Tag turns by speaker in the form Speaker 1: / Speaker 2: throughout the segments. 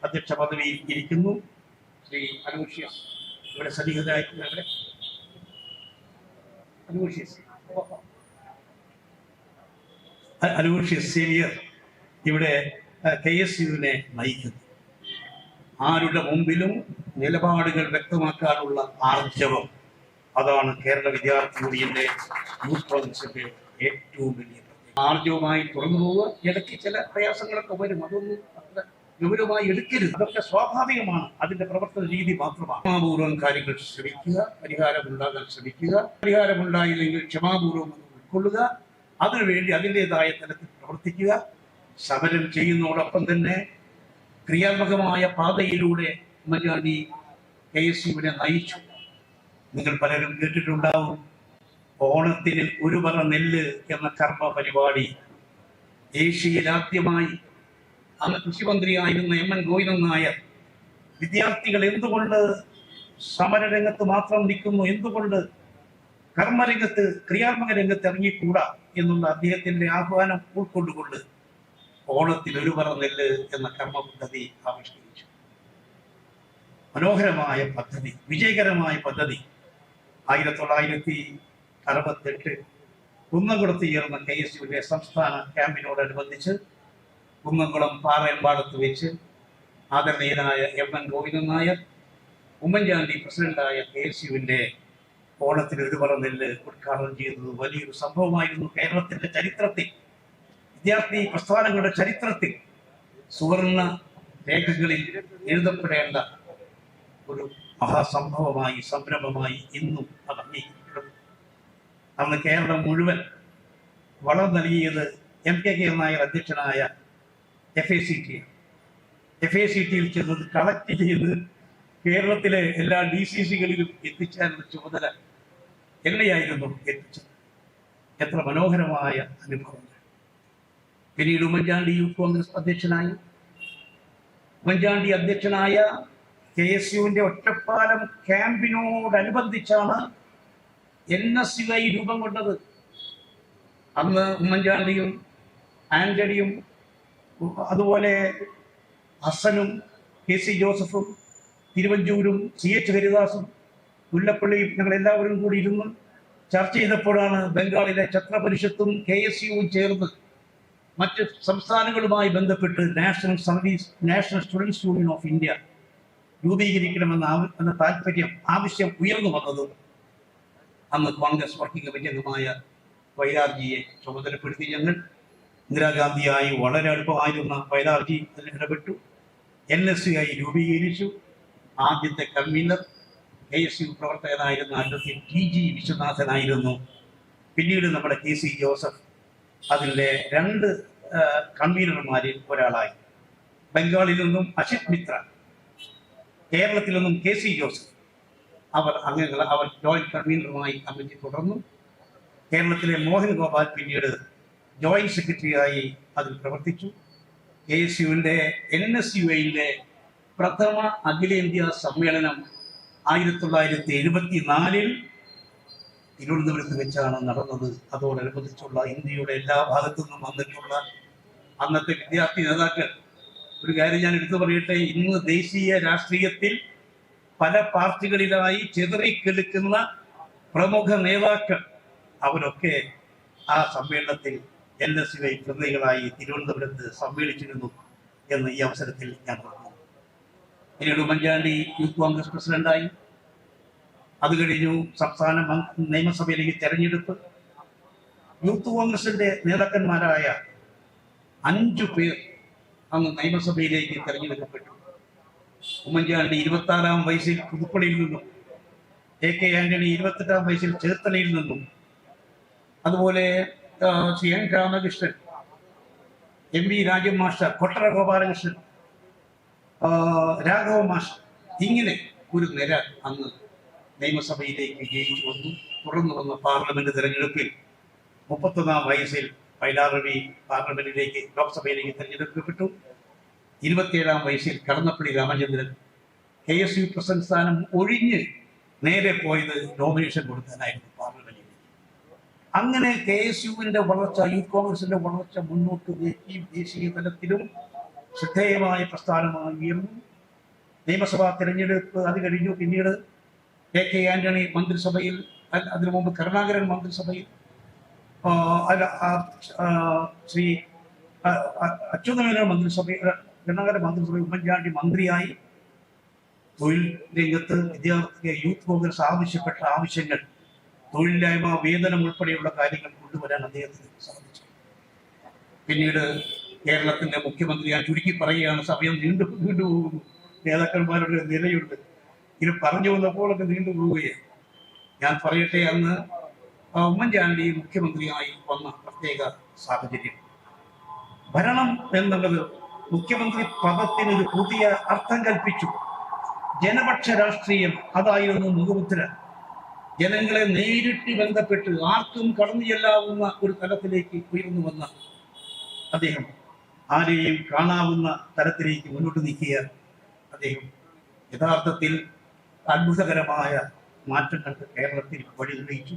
Speaker 1: അധ്യക്ഷ പദവിയിൽ ഇരിക്കുന്നു. ശ്രീ അലൂഷ്യസ് ഇവിടെ സന്നിഹിതരായിട്ടുള്ള അലൂഷ്യസ് സേവിയർ ഇവിടെ KSUവിനെ നയിക്കുന്നു. ആരുടെ മുമ്പിലും നിലപാടുകൾ വ്യക്തമാക്കാനുള്ള ആർജവം, അതാണ് കേരള വിദ്യാർത്ഥി യൂണിയന്റെ യൂത്ത് കോൺഗ്രസിന്റെ ഏറ്റവും വലിയ ആർജവമായി തുറന്നു പോവുക. ഇടയ്ക്ക് ചില പ്രയാസങ്ങളൊക്കെ വരും, അതൊന്നും അത്ര ഗൗരവമായി എടുക്കരുത്. അതൊക്കെ സ്വാഭാവികമാണ്, അതിന്റെ പ്രവർത്തന രീതി മാത്രമാണ്. ക്ഷമാപൂർവ്വം കാര്യങ്ങൾ ശ്രമിക്കുക, പരിഹാരമുണ്ടാകാൻ ശ്രമിക്കുക. പരിഹാരമുണ്ടായില്ലെങ്കിൽ ക്ഷമാപൂർവ്വം ഉൾക്കൊള്ളുക, അതിനുവേണ്ടി അതിൻ്റെതായ തലത്തിൽ പ്രവർത്തിക്കുക. സമരം ചെയ്യുന്നതോടൊപ്പം തന്നെ ക്രിയാത്മകമായ പാതയിലൂടെ ഉമ്മൻചാണ്ടി KSUവിനെ നയിച്ചു. നിങ്ങൾ പലരും കേട്ടിട്ടുണ്ടാവും, ഓണത്തിന് ഒരു പറ നെല്ല് എന്ന കർമ്മ പരിപാടി ഏഷ്യയിലാദ്യമായി അന്ന് കൃഷിമന്ത്രിയായിരുന്ന MN ഗോവിന്ദൻ നായർ വിദ്യാർത്ഥികൾ എന്തുകൊണ്ട് സമരരംഗത്ത് മാത്രം നിൽക്കുന്നു, എന്തുകൊണ്ട് കർമ്മരംഗത്ത് ക്രിയാത്മക രംഗത്ത് ഇറങ്ങിക്കൂടാ എന്നുള്ള അദ്ദേഹത്തിന്റെ ആഹ്വാനം ഉൾക്കൊണ്ടുകൊണ്ട് ഓണത്തിൽ ഒരു പറ നെല്ല് എന്ന കർമ്മ പദ്ധതി ആവിഷ്കരിച്ചു. മനോഹരമായ പദ്ധതി, വിജയകരമായ പദ്ധതി. 1968 കുന്നംകുളത്ത് ചേർന്ന KSUവിന്റെ സംസ്ഥാന ക്യാമ്പിനോടനുബന്ധിച്ച് കുന്നംകുളം പാറയമ്പാടത്ത് വെച്ച് ആദരണീയനായ MN ഗോവിന്ദൻ നായർ ഉമ്മൻചാണ്ടി പ്രസിഡന്റായ KSUവിന്റെ ഓണത്തിന് ഒരു പറ നെല്ല് ഉദ്ഘാടനം ചെയ്തത് വലിയൊരു സംഭവമായിരുന്നു. കേരളത്തിന്റെ ചരിത്രത്തിൽ, വിദ്യാർത്ഥി പ്രസ്ഥാനങ്ങളുടെ ചരിത്രത്തിൽ സുവർണ രേഖകളിൽ എഴുതപ്പെടേണ്ട ഒരു മഹാസംഭവമായി, സംരംഭമായി ഇന്നും അത് അംഗീകരിക്കപ്പെടുന്നു. അന്ന് കേരളം മുഴുവൻ വളം നൽകിയത് MKK നായർ അധ്യക്ഷനായ FACT-യിൽ ചെന്നത് കളക്ട് ചെയ്ത് കേരളത്തിലെ എല്ലാ DCCകളിലും എത്തിച്ചാലുള്ള ചുമതല എന്നെയായിരുന്നു എത്തിച്ചത്. എത്ര മനോഹരമായ അനുഭവങ്ങൾ. പിന്നീട് ഉമ്മൻചാണ്ടി യൂത്ത് കോൺഗ്രസ് അധ്യക്ഷനായി. ഉമ്മൻചാണ്ടി അധ്യക്ഷനായ KSUവിന്റെ ഒറ്റപ്പാലം ക്യാമ്പിനോടനുബന്ധിച്ചാണ് NSUI രൂപം കൊണ്ടത്. അന്ന് ഉമ്മൻചാണ്ടിയും ആന്റണിയും അതുപോലെ ഹസനും KC ജോസഫും തിരുവഞ്ചൂരും CH ഹരിദാസും മുല്ലപ്പള്ളിയും ഞങ്ങളെല്ലാവരും കൂടി ഇരുന്ന് ചർച്ച ചെയ്തപ്പോഴാണ് ബംഗാളിലെ ഛത്രപരിഷത്തും KSUവും ചേർന്ന് മറ്റ് സംസ്ഥാനങ്ങളുമായി ബന്ധപ്പെട്ട് national students union of India രൂപീകരിക്കണമെന്ന താല്പര്യം, ആവശ്യം ഉയർന്നു വന്നതും അന്ന് കോൺഗ്രസ് വർക്കിംഗ് കമ്മിറ്റി അംഗമായ വൈരാർജിയെ ചുമതലപ്പെടുത്തി. ഞങ്ങൾ ഇന്ദിരാഗാന്ധിയായി വളരെ അടുപ്പമായിരുന്ന വൈരാർജി അതിൽ ഇടപെട്ടു. NSUI രൂപീകരിച്ചു. ആദ്യത്തെ കൺവീനർ KSU പ്രവർത്തകനായിരുന്ന അഡ്വക്കേറ്റ് TG വിശ്വനാഥനായിരുന്നു. പിന്നീട് നമ്മുടെ KC ജോസഫ് അതിൻ്റെ 2 കൺവീനർമാരിൽ ഒരാളായി. ബംഗാളിൽ നിന്നും അഷിത് മിത്ര, കേരളത്തിൽ നിന്നും KC ജോസഫ്, അവർ ജോയിന്റ് കൺവീനറുമായി കമ്മിറ്റി തുടർന്നു. കേരളത്തിലെ മോഹൻ ഗോപാൽ പിന്നീട് ജോയിന്റ് സെക്രട്ടറിയായി അതിൽ പ്രവർത്തിച്ചു. KSUവിൻ്റെ NSUIയുടെ പ്രഥമ അഖിലേന്ത്യാ സമ്മേളനം 1974 തിരുവനന്തപുരത്ത് വെച്ചാണ് നടന്നത്. അതോടനുബന്ധിച്ചുള്ള ഇന്ത്യയുടെ എല്ലാ ഭാഗത്തു നിന്നും വന്നിട്ടുള്ള അന്നത്തെ വിദ്യാർത്ഥി നേതാക്കൾ, ഒരു കാര്യം ഞാൻ എടുത്തു പറയട്ടെ, ഇന്ന് ദേശീയ രാഷ്ട്രീയത്തിൽ പല പാർട്ടികളിലായി ചിതറിക്കെടുക്കുന്ന പ്രമുഖ നേതാക്കൾ അവരൊക്കെ ആ സമ്മേളനത്തിൽ NSUI പ്രതിനിധികളായി തിരുവനന്തപുരത്ത് സമ്മേളിച്ചിരുന്നു എന്ന് ഈ അവസരത്തിൽ ഞാൻ പറഞ്ഞു. പിന്നീട് ഉമ്മൻചാണ്ടി യൂത്ത് കോൺഗ്രസ് പ്രസിഡന്റായി. അത് കഴിഞ്ഞു സംസ്ഥാന നിയമസഭയിലേക്ക് തെരഞ്ഞെടുപ്പ്. യൂത്ത് കോൺഗ്രസിന്റെ നേതാക്കന്മാരായ 5 പേർ അന്ന് നിയമസഭയിലേക്ക് തെരഞ്ഞെടുക്കപ്പെട്ടു. ഉമ്മൻചാണ്ടി 26-ാം വയസ്സിൽ പുതുപ്പള്ളിയിൽ നിന്നും, AK ആന്റണി 28-ാം വയസ്സിൽ ചേർത്തലയിൽ നിന്നും, അതുപോലെ Shri N Ramakrishnan, MV Rajan master, Kottara Gopalakrishnan, Raghava master, ഇങ്ങനെ ഒരു നിര അന്ന് നിയമസഭയിലേക്ക് ജയിച്ചു വന്നു. തുടർന്ന് വന്ന പാർലമെന്റ് തെരഞ്ഞെടുപ്പിൽ 31-ാം വയസ്സിൽ വയലാറവി പാർലമെന്റിലേക്ക്, ലോക്സഭയിലേക്ക് തെരഞ്ഞെടുക്കപ്പെട്ടു. 27-ാം വയസ്സിൽ കടന്നപ്പള്ളി രാമചന്ദ്രൻ KSU പ്രസിഡന്റ് സ്ഥാനം ഒഴിഞ്ഞ് നേരെ പോയത് നോമിനേഷൻ കൊടുക്കാനായിരുന്നു പാർലമെന്റിലേക്ക്. അങ്ങനെ KSUവിന്റെ വളർച്ച, യൂത്ത് കോൺഗ്രസിന്റെ വളർച്ച മുന്നോട്ട് ദേശീയ തലത്തിലും ശ്രദ്ധേയമായ പ്രസ്ഥാനമായി ഉയർന്നു. നിയമസഭാ തിരഞ്ഞെടുപ്പ് അത് കഴിഞ്ഞു. പിന്നീട് AK ആന്റണി മന്ത്രിസഭയിൽ, അതിനു മുമ്പ് കരുണാകരൻ മന്ത്രിസഭയിൽ, ശ്രീ അച്യുതമേനോൻ മന്ത്രിസഭയിൽ, കരുണാകരൻ മന്ത്രിസഭയിൽ ഉമ്മൻചാണ്ടി മന്ത്രിയായി. തൊഴിൽ രംഗത്ത് വിദ്യാർത്ഥി യൂത്ത് കോൺഗ്രസ് ആവശ്യപ്പെട്ട ആവശ്യങ്ങൾ, തൊഴിലില്ലായ്മ, വേതനം ഉൾപ്പെടെയുള്ള കാര്യങ്ങൾ കൊണ്ടുവരാൻ അദ്ദേഹത്തിന് സാധിച്ചു. പിന്നീട് കേരളത്തിന്റെ മുഖ്യമന്ത്രി, ഞാൻ ചുരുക്കി പറയുകയാണ്, സമയം നീണ്ടുപോകുന്നു, നേതാക്കന്മാരുടെ നിലയുണ്ട്, ഇത് പറഞ്ഞു വന്നപ്പോഴൊക്കെ നീണ്ടുപോവുകയാണ്. ഞാൻ പറയട്ടെ, അന്ന് ഉമ്മൻചാണ്ടി മുഖ്യമന്ത്രിയായി വന്ന പ്രത്യേക സാഹചര്യം, ഭരണം എന്നുള്ളത് മുഖ്യമന്ത്രി പദത്തിന് ഒരു പുതിയ അർത്ഥം കൽപ്പിച്ചു. ജനപക്ഷ രാഷ്ട്രീയം അതായിരുന്നു മുഖമുദ്ര. ജനങ്ങളെ നേരിട്ട് ബന്ധപ്പെട്ട് ആർക്കും കടന്നു ചെല്ലാവുന്ന ഒരു തലത്തിലേക്ക് ഉയർന്നു വന്ന അദ്ദേഹം ആരെയും കാണാവുന്ന തലത്തിലേക്ക് മുന്നോട്ട് നീക്കിയ അദ്ദേഹം യഥാർത്ഥത്തിൽ അത്ഭുതകരമായ മാറ്റങ്ങൾക്ക് കേരളത്തിൽ വഴി തെളിയിച്ചു.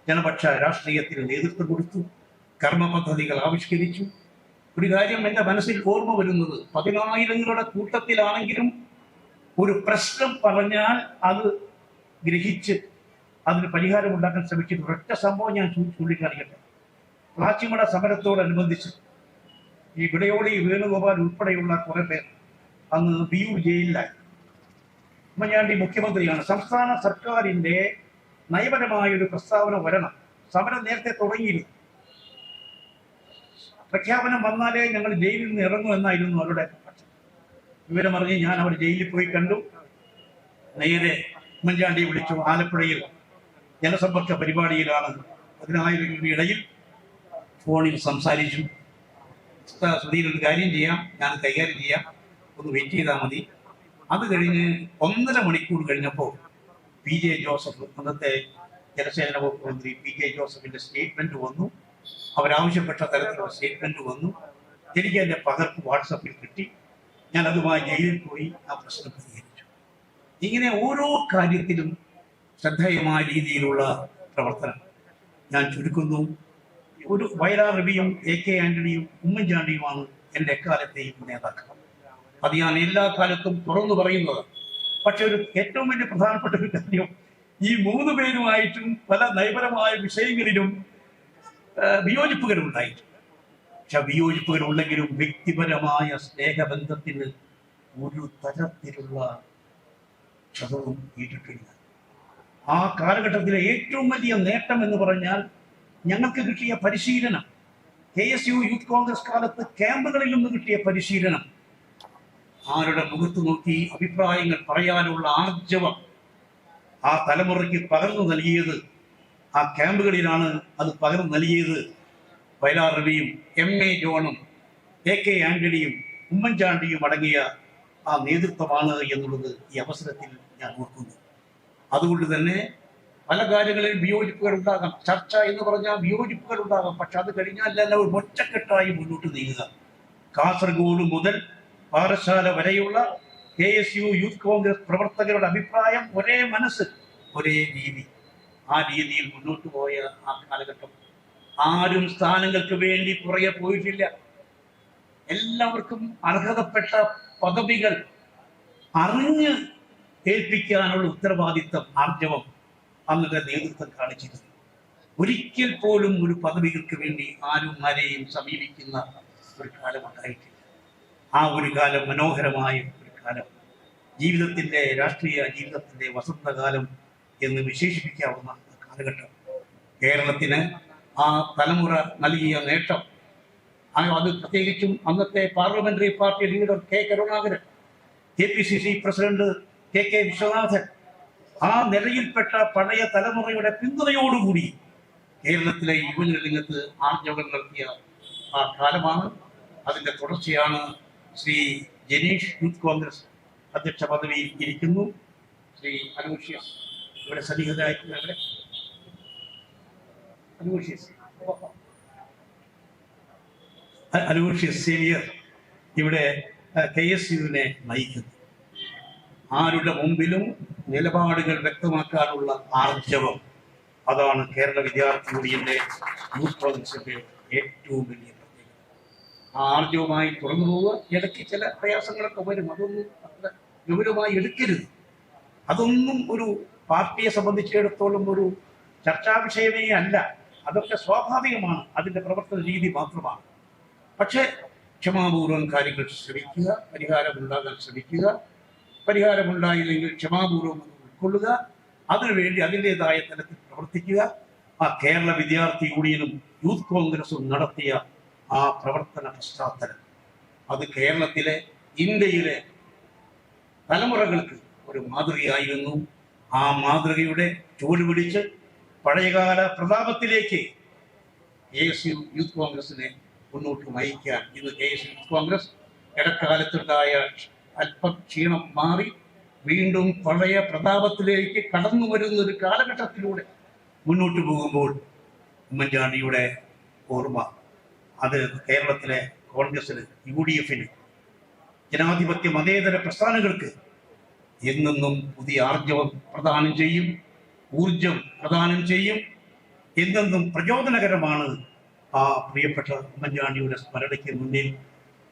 Speaker 1: ജനപക്ഷ രാഷ്ട്രീയത്തിന് നേതൃത്വം കൊടുത്തു, കർമ്മ പദ്ധതികൾ ആവിഷ്കരിച്ചു. ഒരു കാര്യം എൻ്റെ മനസ്സിൽ ഓർമ്മ വരുന്നത്, 10,000ങ്ങളുടെ കൂട്ടത്തിലാണെങ്കിലും ഒരു പ്രശ്നം പറഞ്ഞാൽ അത് ഗ്രഹിച്ച് അതിന് പരിഹാരം ഉണ്ടാക്കാൻ ശ്രമിക്കുന്ന ഒരൊറ്റ സംഭവം ഞാൻ ചൂണ്ടിക്കാണിക്കട്ടെ. പ്ലാച്ചിമട സമരത്തോടനുബന്ധിച്ച് ഈ വിടയോടി വേണുഗോപാൽ ഉൾപ്പെടെയുള്ള കുറെ പേർ അന്ന് വിയൂർ ജയിലിലായി. ഉമ്മൻചാണ്ടി മുഖ്യമന്ത്രിയാണ്. സംസ്ഥാന സർക്കാരിന്റെ നയപരമായ ഒരു പ്രസ്താവന വരണം. സമരം നേരത്തെ തുടങ്ങിയിരുന്നു. പ്രഖ്യാപനം വന്നാലേ ഞങ്ങൾ ജയിലിൽ നിന്ന് ഇറങ്ങും എന്നായിരുന്നു അവരുടെ വിവരമറിഞ്ഞ് ഞാൻ അവർ ജയിലിൽ പോയി കണ്ടു. നേരെ ഉമ്മൻചാണ്ടിയെ വിളിച്ചു. ആലപ്പുഴയിൽ ജനസമ്പർക്ക പരിപാടിയിലാണ്. 10,000 ഇടയിൽ ഫോണിൽ സംസാരിച്ചു. ശ്രുതിയിൽ ഒരു കാര്യം ചെയ്യാം, ഞാൻ കൈകാര്യം ചെയ്യാം, ഒന്ന് വെയിറ്റ് ചെയ്താൽ മതി. അത് കഴിഞ്ഞ് 1.5 മണിക്കൂർ കഴിഞ്ഞപ്പോൾ PJ ജോസഫ്, അന്നത്തെ ജലസേന വകുപ്പ് മന്ത്രി PJ ജോസഫിന്റെ സ്റ്റേറ്റ്മെന്റ് വന്നു. അവരാവശ്യപ്പെട്ട തരത്തിലുള്ള സ്റ്റേറ്റ്മെന്റ് വന്നു. എനിക്ക് അതിന്റെ പകർപ്പ് വാട്സപ്പിൽ കിട്ടി. ഞാൻ അതുമായി ജയിലിൽ പോയി ആ പ്രശ്നം പരിഹരിച്ചു. ഇങ്ങനെ ഓരോ കാര്യത്തിലും ശ്രദ്ധേയമായ രീതിയിലുള്ള പ്രവർത്തനം. ഞാൻ ചുരുക്കുന്നു, ഒരു വയലാർ രവിയും AK ആന്റണിയും ഉമ്മൻചാണ്ടിയുമാണ് എൻ്റെ എക്കാലത്തെയും നേതാക്കൾ. അത് ഞാൻ എല്ലാ കാലത്തും തുറന്നു പറയുന്നത്. പക്ഷെ ഒരു ഏറ്റവും വലിയ പ്രധാനപ്പെട്ട ഒരു കാര്യം, ഈ 3 പേരുമായിട്ടും പല നയപരമായ വിഷയങ്ങളിലും വിയോജിപ്പുകൾ ഉണ്ടായിട്ടുണ്ട്. പക്ഷെ വിയോജിപ്പുകൾ ഉണ്ടെങ്കിലും വ്യക്തിപരമായ സ്നേഹബന്ധത്തിന് ഒരു തരത്തിലുള്ള ക്ഷതവും ഏറ്റിട്ടില്ല. ആ കാലഘട്ടത്തിലെ ഏറ്റവും വലിയ നേട്ടം എന്ന് പറഞ്ഞാൽ ഞങ്ങൾക്ക് കിട്ടിയ പരിശീലനം. KSU യൂത്ത് കോൺഗ്രസ് കാലത്ത് ക്യാമ്പുകളിൽ നിന്ന് കിട്ടിയ പരിശീലനം, ആരുടെ മുഖത്ത് നോക്കി അഭിപ്രായങ്ങൾ പറയാനുള്ള ആർജവം ആ തലമുറയ്ക്ക് പകർന്നു നൽകിയത്, ആ ക്യാമ്പുകളിലാണ് അത് പകർന്നു നൽകിയത് വയലാർ രവിയും MA ജോണും AK ആന്റണിയും ഉമ്മൻചാണ്ടിയും അടങ്ങിയ ആ നേതൃത്വമാണ് എന്നുള്ളത് ഈ അവസരത്തിൽ ഞാൻ ഓർക്കുന്നു. അതുകൊണ്ട് തന്നെ പല കാര്യങ്ങളിൽ വിയോജിപ്പുകൾ ഉണ്ടാകാം. ചർച്ച എന്ന് പറഞ്ഞാൽ വിയോജിപ്പുകൾ ഉണ്ടാകാം. പക്ഷെ അത് കഴിഞ്ഞാൽ ഒരു ഒറ്റക്കെട്ടായി മുന്നോട്ട് നീങ്ങുക. കാസർഗോഡ് മുതൽ പാറശാല വരെയുള്ള KSU യൂത്ത് കോൺഗ്രസ് പ്രവർത്തകരുടെ അഭിപ്രായം ഒരേ മനസ്സ്, ഒരേ രീതി. ആ രീതിയിൽ മുന്നോട്ട് പോയ ആ കാലഘട്ടം ആരും സ്ഥാനങ്ങൾക്ക് വേണ്ടി പുറകെ പോയിട്ടില്ല. എല്ലാവർക്കും അർഹതപ്പെട്ട പദവികൾ അറിഞ്ഞ് ഏൽപ്പിക്കാനുള്ള ഉത്തരവാദിത്തം, ആർജവം അന്നത്തെ നേതൃത്വം കാണിച്ചിരുന്നു. ഒരിക്കൽ പോലും ഒരു പദവികൾക്ക് വേണ്ടി ആരെയും സമീപിക്കുന്ന ഒരു കാലം ഉണ്ടായിട്ടില്ല. ആ ഒരു കാലം മനോഹരമായ ഒരു കാലം, ജീവിതത്തിൻ്റെ രാഷ്ട്രീയ ജീവിതത്തിൻ്റെ വസന്തകാലം എന്ന് വിശേഷിപ്പിക്കാവുന്ന കാലഘട്ടം. കേരളത്തിന് ആ തലമുറ നൽകിയ നേട്ടം, അത് പ്രത്യേകിച്ചും അന്നത്തെ parliamentary party leader Karunakaran, KPCC president KK Viswanathan, ആ നിലയിൽപ്പെട്ട പഴയ തലമുറയുടെ പിന്തുണയോടുകൂടി കേരളത്തിലെ യുവജന രംഗത്ത് ആർജവം നടത്തിയ ആ കാലമാണ്. അതിന്റെ തുടർച്ചയാണ് ശ്രീ ജനീഷ് യൂത്ത് കോൺഗ്രസ് അധ്യക്ഷ പദവിയിൽ ഇരിക്കുന്നു. ശ്രീ അലൂഷ്യസ് ഇവിടെ സന്നിഹിതരായിട്ടുള്ള അലൂഷ്യസ് സീനിയർ ഇവിടെ KSUവിനെ നയിക്കുന്നു. ആരുടെ മുമ്പിലും നിലപാടുകൾ വ്യക്തമാക്കാനുള്ള ആർജവം, അതാണ് കേരള വിദ്യാർത്ഥി യൂണിയന്റെ യൂത്ത് കോൺഗ്രസിന്റെ ഏറ്റവും വലിയ പ്രത്യേകത. ആർജവുമായി തുറന്നു പോവുക. ഇടയ്ക്ക് ചില പ്രയാസങ്ങളൊക്കെ വരും, അതൊന്നും അത്ര ഗൗരവമായി എടുക്കരുത്. അതൊന്നും ഒരു പാർട്ടിയെ സംബന്ധിച്ചിടത്തോളം ഒരു ചർച്ചാ വിഷയമേ അല്ല. അതൊക്കെ സ്വാഭാവികമാണ്, അതിൻ്റെ പ്രവർത്തന രീതി മാത്രമാണ്. പക്ഷേ ക്ഷമാപൂർവം കാര്യങ്ങൾ ശ്രമിക്കുക, പരിഹാരമുണ്ടാകാൻ ശ്രമിക്കുക. പരിഹാരമുണ്ടായില്ലെങ്കിൽ ക്ഷമാപൂർവം ഉൾക്കൊള്ളുക, അതിനുവേണ്ടി അതിൻ്റെതായ തലത്തിൽ പ്രവർത്തിക്കുക. ആ കേരള വിദ്യാർത്ഥി യൂണിയനും യൂത്ത് കോൺഗ്രസും നടത്തിയ ആ പ്രവർത്തന പശ്ചാത്തലം അത് കേരളത്തിലെ, ഇന്ത്യയിലെ തലമുറകൾക്ക് ഒരു മാതൃകയായിരുന്നു. ആ മാതൃകയുടെ ചുവട് പിടിച്ച് പഴയകാല പ്രതാപത്തിലേക്ക് ASU യൂത്ത് കോൺഗ്രസിനെ മുന്നോട്ട് നയിക്കാൻ ഇന്ന് ASU യൂത്ത് കോൺഗ്രസ് ഇടക്കാലത്തുണ്ടായ അല്പം ക്ഷീണം മാറി വീണ്ടും പഴയ പ്രതാപത്തിലേക്ക് കടന്നു വരുന്ന ഒരു കാലഘട്ടത്തിലൂടെ മുന്നോട്ട് പോകുമ്പോൾ ഉമ്മൻചാണ്ടിയുടെ ഓർമ്മ അത് കേരളത്തിലെ കോൺഗ്രസിന്, UDF-ന്, ജനാധിപത്യ മതേതര പ്രസ്ഥാനങ്ങൾക്ക് എന്നെന്നും പുതിയ ആർജവം പ്രദാനം ചെയ്യും, ഊർജം പ്രദാനം ചെയ്യും. എന്നെന്നും പ്രചോദനകരമാണ്. ആ പ്രിയപ്പെട്ട ഉമ്മൻചാണ്ടിയുടെ സ്മരണയ്ക്ക് മുന്നിൽ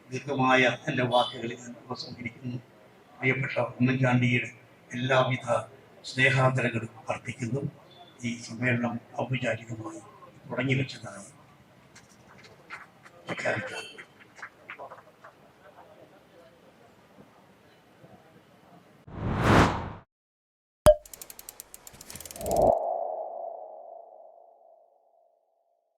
Speaker 1: ദീർഘമായ എൻ്റെ വാക്കുകളിൽ ഉപസംഹരിക്കുന്നു. പ്രിയപ്പെട്ട ഉമ്മൻചാണ്ടിയുടെ എല്ലാവിധ സ്നേഹാദരങ്ങളും അർപ്പിക്കുന്നു. ഈ സമ്മേളനം ഔപചാരികമായി തുടങ്ങി വെച്ചതായി പ്രഖ്യാപിക്കാം.